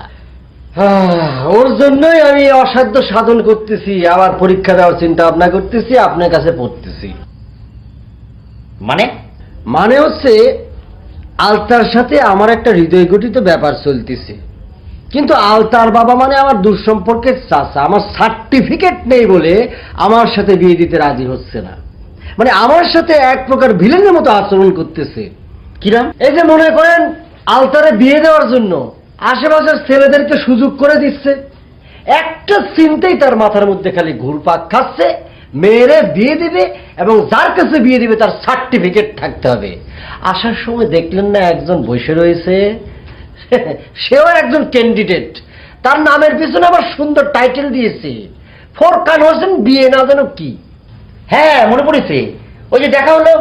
ওর জন্যই আমি অসাধ্য সাধন করতেছি, আবার পরীক্ষা দেওয়ার চিন্তা ভাবনা করতেছি, আপনার কাছে পড়তেছি। মানে হচ্ছে আলতার সাথে আমার একটা হৃদয় গঠিত ব্যাপার চলতেছে, কিন্তু আলতার বাবা মানে আমার দুঃসম্পর্কের চাচা আমার সার্টিফিকেট নেই বলে আমার সাথে বিয়ে দিতে রাজি হচ্ছে না। মানে আমার সাথে এক প্রকার ভিলেনের মতো আচরণ করতেছে। কিরাম? এই যে মনে করেন আলতারে বিয়ে দেওয়ার জন্য আশেপাশের ছেলেদেরকে সুযোগ করে দিচ্ছে, একটা চিন্তাই তার মাথার মধ্যে খালি ঘুরপাক খাচ্ছে, মেয়েরে বিয়ে দিবে এবং যার কাছে বিয়ে দিবে তার সার্টিফিকেট থাকতে হবে। আসার সময় দেখলেন না একজন বসে রয়েছে, সেও একজন ক্যান্ডিডেট, তার নামের পিছনে আবার সুন্দর টাইটেল দিয়েছে, ফরকান হোসেন বিয়ে না জানো কি। হ্যাঁ, মনে পড়েছে, ওই যে দেখা হলো।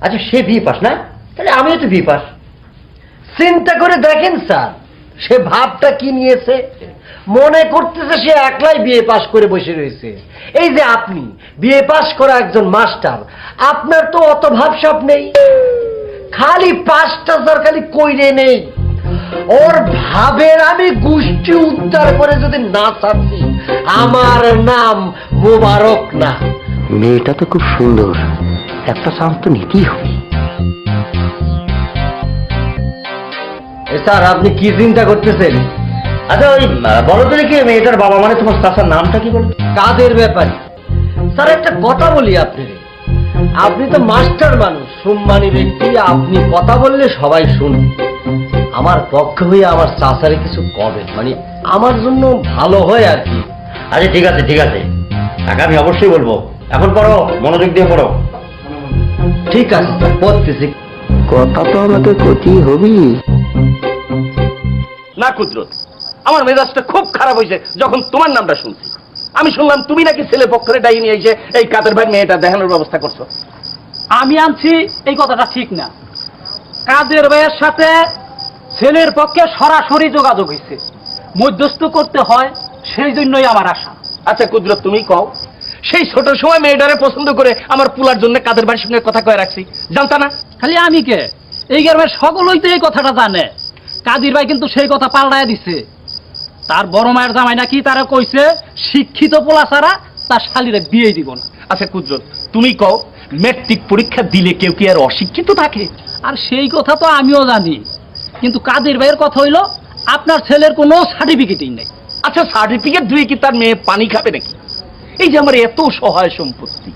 আচ্ছা, সে বিয়ে পাস না? তাহলে আমিও তো বিয়ে পাস। চিন্তা করে দেখেন স্যার, সে ভাবটা কি নিয়েছে। মনে করতেছে সে একলাই বিয়ে পাশ করে বসে রয়েছে। এই যে আপনি বিয়ে পাশ করা একজন মাস্টার, আপনার তো অত ভাবসাব নেই, খালি পাঁচটা স্যার খালি কইরে নেই। ওর ভাবের আমি গোষ্ঠী উদ্ধার করে যদি না ছাড়ছি, আমার নাম মোবারক না। মেয়েটা তো খুব সুন্দর, একটা চান্স তো নিতেই হবে। স্যার, আপনি কি চিন্তা করতেছেন? আচ্ছা, ওই বলো তো দেখি, মেয়েটার বাবা মানে তোমার চাচার নামটা কি বলো? কাদের ব্যাপারে? স্যার, একটা কথা বলি আপনাকে, আপনি তো মাস্টার মানুষ, সম্মানী ব্যক্তি, আপনি কথা বললে সবাই শুনবে। আমার পক্ষে হয়ে আমার চাচারে কিছু কবেন, মানে আমার জন্য ভালো হয় আর কি। আচ্ছা ঠিক আছে ঠিক আছে, টাকা আমি অবশ্যই বলবো। এখন পড়ো, মনোযোগ দিয়ে পড়ো। ঠিক আছে স্যার, পড়তেছি। কথা তো আমাকে কইতেই হবি। না কুদরত, আমার মেজাজটা খুব খারাপ হয়েছে যখন তোমার নামটা শুনছি। আমি শুনলাম তুমি নাকি ছেলে পক্ষরে ডাই নিয়ে এসে এই কাদের ভাই মেয়েটা দেখানোর ব্যবস্থা করছো। আমি আনছি এই কথাটা ঠিক না। কাদের ভাইয়ের সাথে ছেলের পক্ষে সরাসরি যোগাযোগ হয়েছে, মধ্যস্থ করতে হয়, সেই জন্যই আমার আশা। আচ্ছা কুদরত, তুমি কও, সেই ছোট সময় মেয়েটারে পছন্দ করে আমার পুলার জন্য কাদের ভাইয়ের সঙ্গে কথা কয়ে রাখছি, জানতা না? খালি আমি কে, এই গ্রামের সকলেই তো এই কথাটা জানে। কাদির ভাই কিন্তু সেই কথা পাল্টায় দিছে। তার বড় মায়ের জামাই নাকি তারা কইছে শিক্ষিত পোলা ছাড়া তার শালিরে বিয়ে দিব না। আচ্ছা কুদরত, তুমি কও, ম্যাট্রিক পরীক্ষা দিলে কেউ কি আর অশিক্ষিত থাকে? আর সেই কথা তো আমিও জানি, কিন্তু কাদির ভাইয়ের কথা হইল আপনার ছেলের কোনো সার্টিফিকেটই নেই। আচ্ছা সার্টিফিকেট দিয়ে কি তার মেয়ে পানি খাবে নাকি? এই যে আমার এত সহায় সম্পত্তি,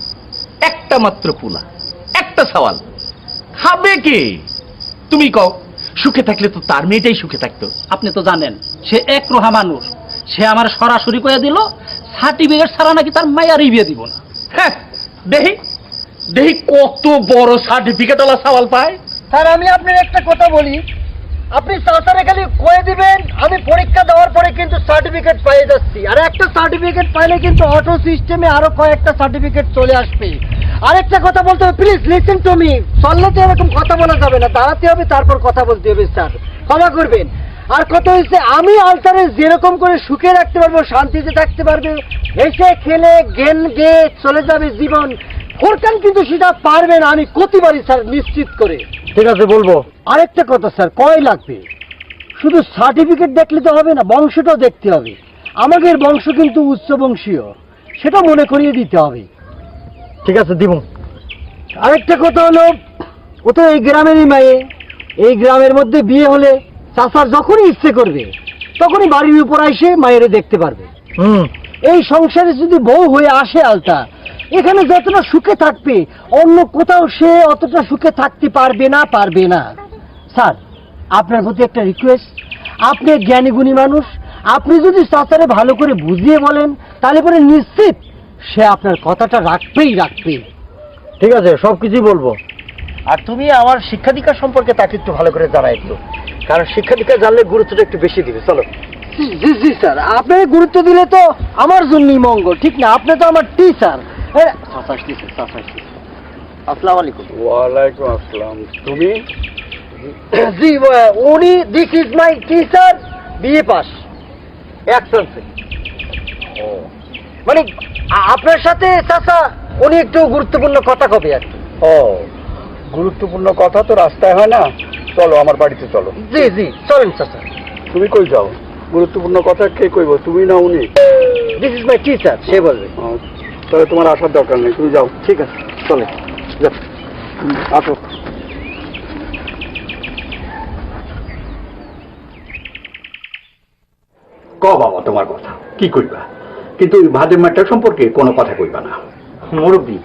একটা মাত্র পোলা, একটা সওয়াল, খাবে কে? তুমি কও। সুখে থাকলে তো তার মেয়েটাই সুখে থাকতো। আপনি তো জানেন সে একরোহা মানুষ, সে আমার সরাসরি কয়ে দিল সার্টিফিকেট ছাড়া নাকি তার মায়ারই বিয়ে দিব না। হ্যাঁ, দেখি দেখি কত বড় সার্টিফিকেট ওলা সওয়াল পায়। স্যার আমি আপনার একটা কথা বলি, আপনি চাচারে খালি কয়ে দিবেন আমি পরীক্ষা দেওয়ার পরে কিন্তু সার্টিফিকেট পেয়ে যাচ্ছি, আর একটা সার্টিফিকেট পাইলে কিন্তু অটো সিস্টেমে আরো কয়েকটা সার্টিফিকেট চলে আসবে। আরেকটা কথা বলতে হবে, প্লিজ লিসেন টু মি। চললে তো এরকম কথা বলা যাবে না, দাঁড়াতে হবে তারপর কথা বলতে হবে স্যার, ক্ষমা করবেন। আর কথা হচ্ছে আমি আলতারে যেরকম করে সুখে রাখতে পারবো, শান্তিতে থাকতে পারবে, হেসে খেলে জ্ঞান গেয়ে চলে যাবে জীবন, ফোরকান কিন্তু সেটা পারবে না, আমি করতে পারি স্যার নিশ্চিত করে। ঠিক আছে বলবো। আরেকটা কথা স্যার, কয় লাগবে? শুধু সার্টিফিকেট দেখলে তো হবে না, বংশটাও দেখতে হবে। আমাদের বংশ কিন্তু উচ্চ বংশীয়, সেটা মনে করিয়ে দিতে হবে। ঠিক আছে দিব। আরেকটা কথা হলো, ও তো এই গ্রামেরই মেয়ে, এই গ্রামের মধ্যে বিয়ে হলে চাচার যখনই ইচ্ছে করবে তখনই বাড়ির উপর এসে মায়েরে দেখতে পারবে। এই সংসারে যদি বউ হয়ে আসে আলতা, এখানে যতটা সুখে থাকবে অন্য কোথাও সে অতটা সুখে থাকতে পারবে না। স্যার আপনার প্রতি একটা রিকোয়েস্ট, আপনি জ্ঞানী গুণী মানুষ, আপনি যদি চাচারে ভালো করে বুঝিয়ে বলেন তাহলে পরে নিশ্চিত সে আপনার কথাটা রাখবেই। ঠিক আছে, সবকিছুই বলবো। আর তুমি আমার শিক্ষা দীক্ষা সম্পর্কে তাকে একটু ভালো করে জানাই একটু, কারণ শিক্ষা দীক্ষা জানলে গুরুত্বটা একটু বেশি দিবে। চলো। জি জি স্যার, আপনি গুরুত্ব দিলে তো আমার জন্যই মঙ্গল, ঠিক না? আপনি তো আমার টিচার। আসসালামু আলাইকুম। ওয়ালাইকুম আসসালাম। তুমি? জি উনি, this is my teacher, BA pass, Excellency. মানে আপনার সাথে চাচা উনি একটু গুরুত্বপূর্ণ কথা কবে আর কি। ও, গুরুত্বপূর্ণ কথা তো রাস্তায় হয় না, চলো আমার বাড়িতে চলো। জি জি চলেন চাচা। তুমি কই যাও? গুরুত্বপূর্ণ কথা কে কইব, তুমি না উনি? দিস ইজ মাই টিচার, সে বলবে। তাহলে তোমার আসার দরকার নেই, তুমি যাও। ঠিক আছে চলে যাও। আসো। ক বাবা তোমার কথা কি কইবা, কিন্তু ওই ভাদের ম্যাটার সম্পর্কে কোনো কথা কইবা না। মুরব্বী,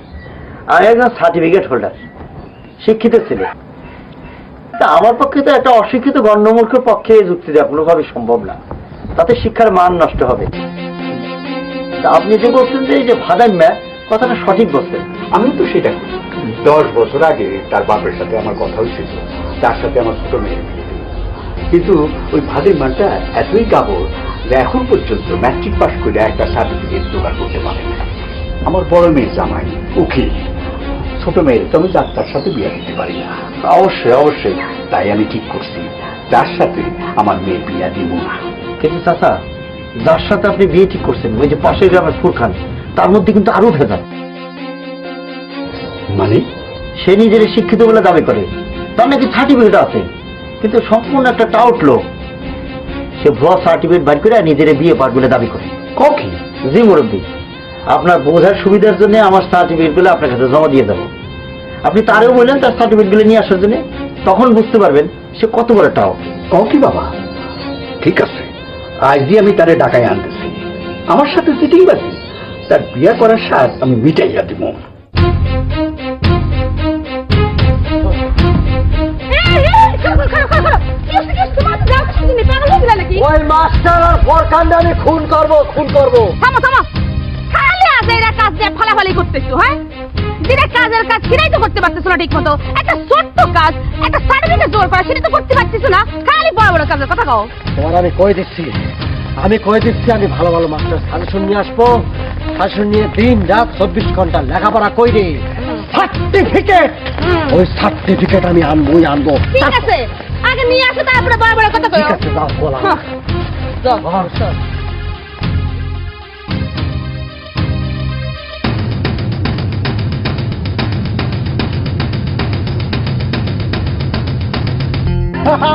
আমি একজন সার্টিফিকেট হোল্ডার, শিক্ষিত ছেলে, তা আমার পক্ষে তো একটা অশিক্ষিত গণ্যমূর্খের পক্ষে যুক্তি দেওয়া কোনোভাবে সম্ভব না, তাতে শিক্ষার মান নষ্ট হবে। তা আপনি যে বলছেন যে এই যে ভাদাইম্যা, কথাটা সঠিক বলছেন। আমি তো সেটা করি। 10 বছর আগে তার বাপের সাথে আমার কথা হয়েছিল, তার সাথে আমার ছোট মেয়ের বিয়ে দেব। কিন্তু ওই ভাদের মানটা এতই কাবড় যে এখন পর্যন্ত ম্যাট্রিক পাস করে একটা সার্টিফিকেট জোগাড় করতে পারে না। আমার বড় মেয়ে জামাই উকিল, ছোট মেয়ের তো আমি ডাক্তার সাথে বিয়ে দিতে পারি না। অবশ্যই তাই আমি ঠিক করছি যার সাথে আমার মেয়ে বিয়ে দিব না। কিন্তু চাচা, যার সাথে আপনি বিয়ে ঠিক করছেন ওই যে পাশের গ্রামের ফুরখান, তার মধ্যে কিন্তু আরো ভেজাল। মানে? সে নিজের শিক্ষিত বলে দাবি করে, তার নাকি সার্টিফিকেট আছে, কিন্তু সম্পূর্ণ একটা টাউট লোক। সে ভুয়া সার্টিফিকেট বাইর করে নিজের বিয়ে পার বলে দাবি করে। ককি? জি মুরব্বী, আপনার বোঝার সুবিধার জন্য আমার সার্টিফিকেটগুলো আপনার কাছে জমা দিয়ে দেবো। আপনি তারেও বললেন তার সার্টিফিকেটগুলো নিয়ে আসার জন্য, তখন বুঝতে পারবেন সে কত বড় টাউট। ককি বাবা? ঠিক আছে, আজ দিয়ে আমি তারে ঢাকায় আনতেছি। আমার সাথে চিটিং বাজি, তার বিয়ে করার স্বাদ আমি মিটাইয়া দিব। ওই মাস্টার আর ফরখানটা আমি খুন করবো। থামো খালি আজ এরা কাজ দিয়ে ফালাফালি করতেছো। হ্যাঁ, যেটা কাজের কাজ সেটাই তো করতে পারতেছো না ঠিক মতো। একটা ছোট্ট কাজ, একটা সার্টিফিকেট জোর করা, সেটা তো করতে পারতেছো না। খালি বড় বড় কাজের কথা কও। তোমার আমি কয়ে দিচ্ছি, আমি ভালো ভালো মাস্টার সাজেশন নিয়ে আসবো। সাজেশন নিয়ে দিন রাত 24 ঘন্টা লেখাপড়া কইরে সার্টিফিকেট, ওই সার্টিফিকেট আমি আনবো। ঠিক আছে, আগে নিয়ে আসো, তারপরে বড় বড় কথা কও। ঠিক আছে, যাও বলা। যাও।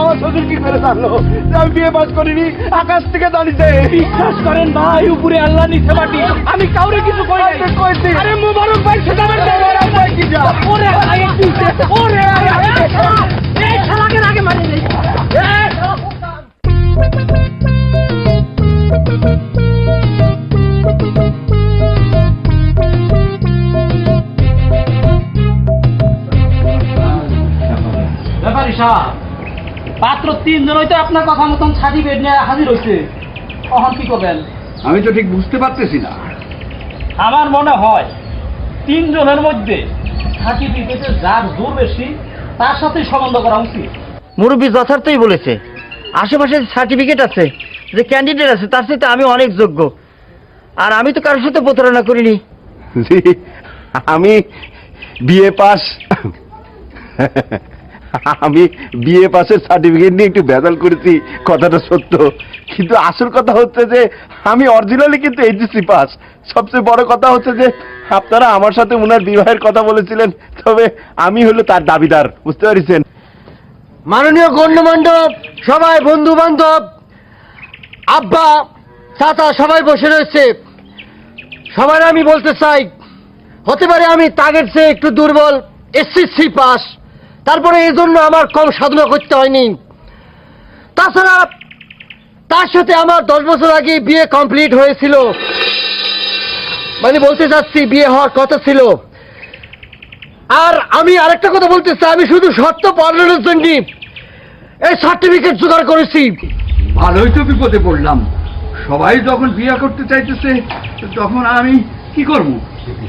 আমার শ্বশুর কি করে জানলো যে আমি বিয়ে পাস করিনি? আকাশ থেকে জানিছে। বিশ্বাস করেন ভাই, উপরে আল্লাহ নিচে মাটি, আমি কাউরে কিছু কই নাই। আরে মোবারক ভাই সেটা আমার কি যা ওরে আগে দিছে ওরে এই শালাকে আগে মারি নেই। সাহেব, মাত্র 3 জন হইতে আপনার কথা মতন সার্টিফিকেট নিয়ে হাজির হয়েছে। কখন কি করবেন? আমি তো ঠিক বুঝতে পারতেছি না। আমার মনে হয় 3 জনের মধ্যে সার্টিফিকেটে যার জোর বেশি তার সাথে সম্বন্ধ করা উচিত। মুরব্বী যথার্থই বলেছে। আশেপাশে সার্টিফিকেট আছে, যে ক্যান্ডিডেট আছে, তার সাথে আমি অনেক যোগ্য। আর আমি তো কারোর সাথে প্রতারণা করিনি। জি, আমি বিএ পাস। আমি বিএ পাসের সার্টিফিকেট নিয়ে একটু ভেজাল করেছি, কথাটা সত্য। কিন্তু আসল কথা হচ্ছে যে আমি অরিজিনালি কিন্তু এইচএসসি পাস। সবচেয়ে বড় কথা হচ্ছে যে আপনারা আমার সাথে ওনার বিবাহের কথা বলেছিলেন, তবে আমি হলো তার দাবিদার, বুঝতে পারছেন? মাননীয় গণ্যমান্য সবাই, বন্ধু বান্ধব, আব্বা চাচা সবাই বসে রয়েছে। সবার আমি বলতে চাই, হতে পারে আমি তাদের চেয়ে একটু দুর্বল, এসএসসি পাস, তারপরে এই জন্য আমার কম সাধনা করতে হয়নি। তাছাড়া তার সাথে আমার 10 বছর আগে বিয়ে কমপ্লিট হয়েছিল, মানে বলতে চাচ্ছি বিয়ে হওয়ার কথা ছিল। আর আমি আরেকটা কথা বলতে চাই, আমি শুধু শর্ত পালনের জন্য এই সার্টিফিকেট জোগাড় করেছি। ভালোই তো বিপদে পড়লাম। সবাই যখন বিয়ে করতে চাইতেছে তখন আমি কি করবো?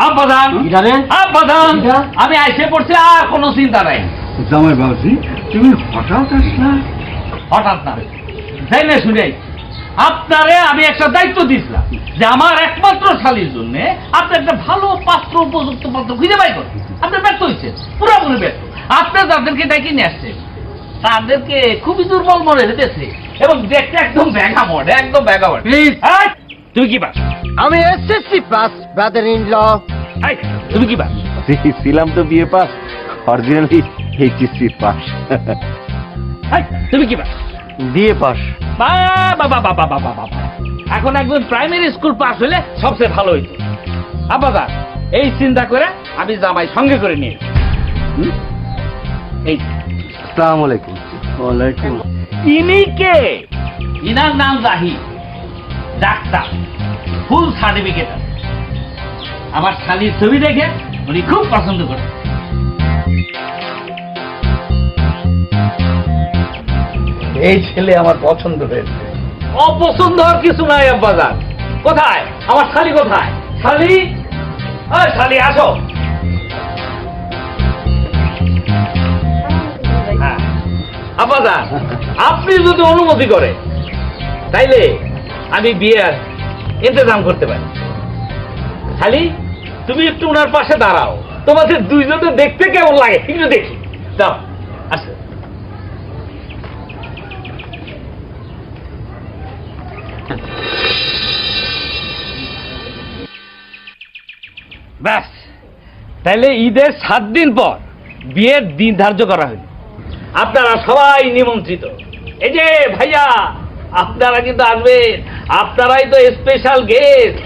আব্বাজান, কি জানেন? আব্বাজান, কিটা? আমি আইসে পড়ছি, আর কোনো চিন্তা নাই। জামাই বাবুজি, তুমি হঠাৎ আসলা? হঠাৎ না, জেনে শুনে আপনারে আমি একটা দায়িত্ব দিয়েছিলাম যে আমার একমাত্র শালীর জন্য আপনি একটা ভালো পাত্র, উপযুক্ত পাত্র খুঁজে পাই করেন। আপনি ব্যর্থ হয়েছেন, পুরোপুরি ব্যর্থ। আপনি যাদেরকে ডেকে নিয়ে আসছেন তাদেরকে খুবই দুর্বল মনে হইতেছে এবং দেখতে একদম ব্যাগামড, একদম ব্যাগামড। Please. তুমি কি পাস? আমি SSC pass, brother in law. তুমি কি পাস? ছিলাম তো BA pass, originally HSC pass. তুমি কি পাস? BA pass. বাবা বাবা বাবা বাবা, এখন একদম প্রাইমারি স্কুল পাস হলে সবচেয়ে ভালো হইতো। আব্বাজান, এই চিন্তা করে আমি জামাই সঙ্গে করে নিয়ে এই। আসসালামু আলাইকুম। ওয়ালাইকুম। ইনি কে? ইনার নাম জাহিদ, ডাক্তার, ফুল সার্টিফিকেট আছে। আমার শালীর ছবি দেখে উনি খুব পছন্দ করে। এই ছেলে আমার পছন্দ হয়েছে। অপছন্দ হওয়ার কিছু নাই আব্বাজান। কোথায় আমার শালী? কোথায় শালী? ওই শালী, আসো। হ্যাঁ, আব্বাজান, আপনি যদি অনুমতি করে তাইলে আমি বিয়ের ইন্তজাম করতে পারি। শালী, তুমি একটু ওনার পাশে দাঁড়াও, তোমাদের দুইজনে দেখতে কেমন লাগে একটু দেখি। যাও, আসো। ব্যাস, তাইলে ঈদের 7 দিন পর বিয়ের দিন ধার্য করা হইল। আপনারা সবাই নিমন্ত্রিত। এই যে ভাইয়া, আপনারা কিন্তু আসবেন, আপনারাই তো স্পেশাল গেস্ট।